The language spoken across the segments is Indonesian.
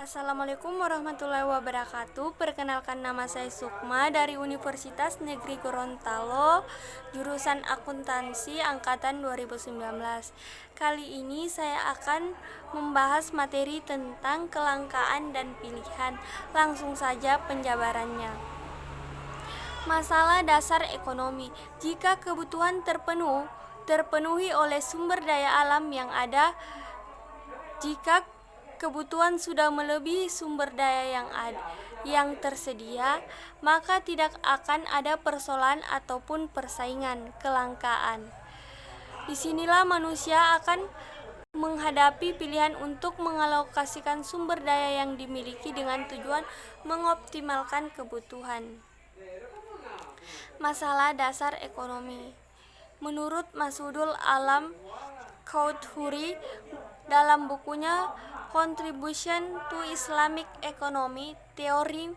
Assalamualaikum warahmatullahi wabarakatuh. Perkenalkan, nama saya Sukma dari Universitas Negeri Gorontalo, jurusan Akuntansi angkatan 2019. Kali ini saya akan membahas materi tentang kelangkaan dan pilihan. Langsung saja penjabarannya. Masalah dasar ekonomi. Jika kebutuhan terpenuhi oleh sumber daya alam yang ada, jika kebutuhan sudah melebihi sumber daya yang tersedia, maka tidak akan ada persoalan ataupun persaingan, kelangkaan. Disinilah manusia akan menghadapi pilihan untuk mengalokasikan sumber daya yang dimiliki dengan tujuan mengoptimalkan kebutuhan. Masalah dasar ekonomi. Menurut Masudul Alam Chowdhury dalam bukunya Contribution to Islamic Economy, teori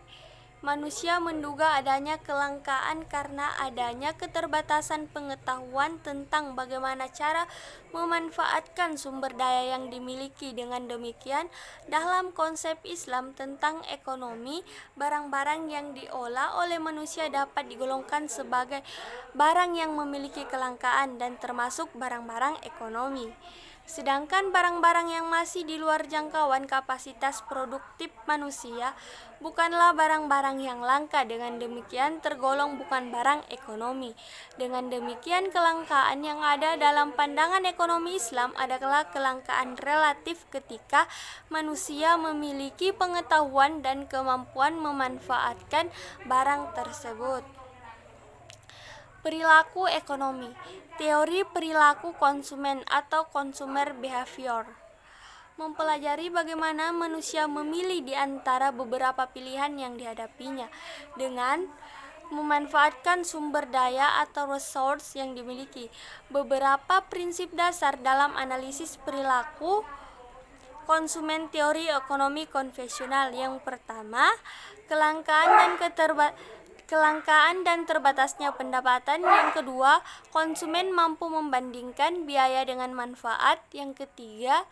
manusia menduga adanya kelangkaan karena adanya keterbatasan pengetahuan tentang bagaimana cara memanfaatkan sumber daya yang dimiliki. Dengan demikian, dalam konsep Islam tentang ekonomi, barang-barang yang diolah oleh manusia dapat digolongkan sebagai barang yang memiliki kelangkaan dan termasuk barang-barang ekonomi. Sedangkan barang-barang yang masih di luar jangkauan kapasitas produktif manusia bukanlah barang-barang yang langka, dengan demikian tergolong bukan barang ekonomi. Dengan demikian, kelangkaan yang ada dalam pandangan ekonomi Islam adalah kelangkaan relatif ketika manusia memiliki pengetahuan dan kemampuan memanfaatkan barang tersebut. Perilaku ekonomi. Teori perilaku konsumen atau consumer behavior mempelajari bagaimana manusia memilih di antara beberapa pilihan yang dihadapinya dengan memanfaatkan sumber daya atau resource yang dimiliki. Beberapa prinsip dasar dalam analisis perilaku konsumen teori ekonomi konvensional. Yang pertama, kelangkaan dan terbatasnya pendapatan. Yang kedua, konsumen mampu membandingkan biaya dengan manfaat. Yang ketiga,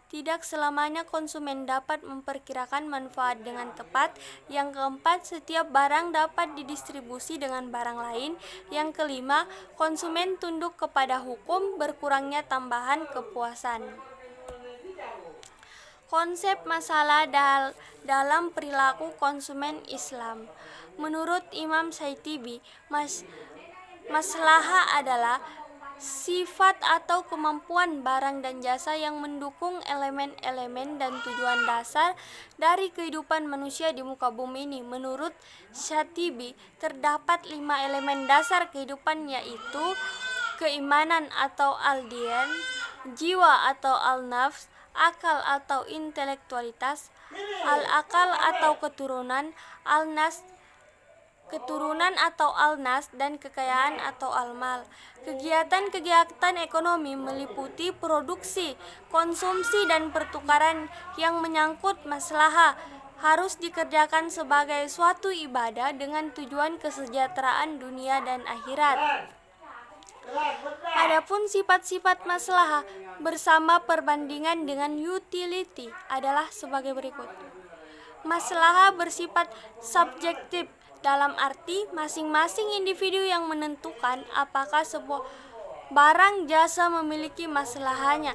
tidak selamanya konsumen dapat memperkirakan manfaat dengan tepat. Yang keempat, setiap barang dapat didistribusi dengan barang lain. Yang kelima, konsumen tunduk kepada hukum, berkurangnya tambahan kepuasan. Konsep masalah dalam perilaku konsumen Islam. Menurut Imam Syatibi, maslahah adalah sifat atau kemampuan barang dan jasa yang mendukung elemen-elemen dan tujuan dasar dari kehidupan manusia di muka bumi ini. Menurut Syatibi, terdapat 5 elemen dasar kehidupan, yaitu keimanan atau al-diyan, jiwa atau al-nafs, akal atau intelektualitas, al-akal atau keturunan, keturunan atau al-nas, dan kekayaan atau al-mal. Kegiatan-kegiatan ekonomi meliputi produksi, konsumsi, dan pertukaran yang menyangkut maslahah harus dikerjakan sebagai suatu ibadah dengan tujuan kesejahteraan dunia dan akhirat. Adapun sifat-sifat maslahah bersama perbandingan dengan utility adalah sebagai berikut. Maslahah bersifat subjektif, dalam arti masing-masing individu yang menentukan apakah sebuah barang jasa memiliki maslahahnya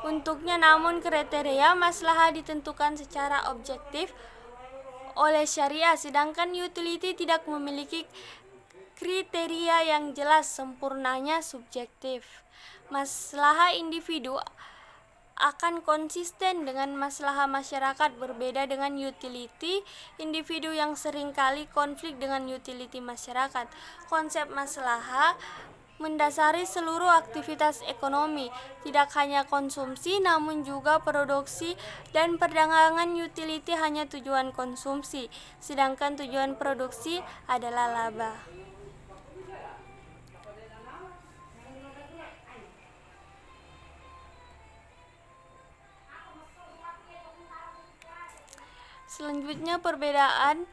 untuknya, namun kriteria maslahah ditentukan secara objektif oleh syariah, sedangkan utility tidak memiliki kriteria yang jelas, sempurnanya subjektif. Maslahah individu akan konsisten dengan maslahah masyarakat, berbeda dengan utility individu yang seringkali konflik dengan utility masyarakat. Konsep maslahah mendasari seluruh aktivitas ekonomi, tidak hanya konsumsi namun juga produksi dan perdagangan. Utility hanya tujuan konsumsi, sedangkan tujuan produksi adalah laba. Selanjutnya, perbedaan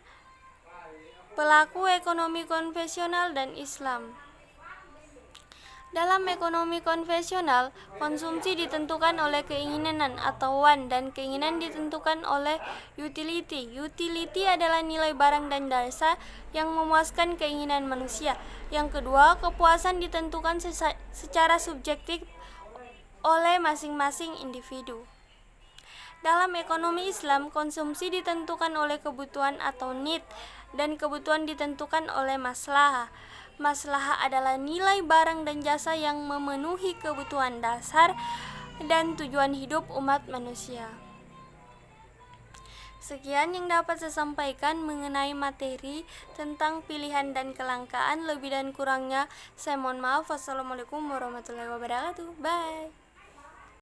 pelaku ekonomi konvensional dan Islam. Dalam ekonomi konvensional, konsumsi ditentukan oleh keinginan atau want dan keinginan ditentukan oleh utility. Utility adalah nilai barang dan jasa yang memuaskan keinginan manusia. Yang kedua, kepuasan ditentukan secara subjektif oleh masing-masing individu. Dalam ekonomi Islam, konsumsi ditentukan oleh kebutuhan atau need dan kebutuhan ditentukan oleh maslahah. Maslahah adalah nilai barang dan jasa yang memenuhi kebutuhan dasar dan tujuan hidup umat manusia. Sekian yang dapat saya sampaikan mengenai materi tentang pilihan dan kelangkaan. Lebih dan kurangnya saya mohon maaf. Wassalamualaikum warahmatullahi wabarakatuh. Bye.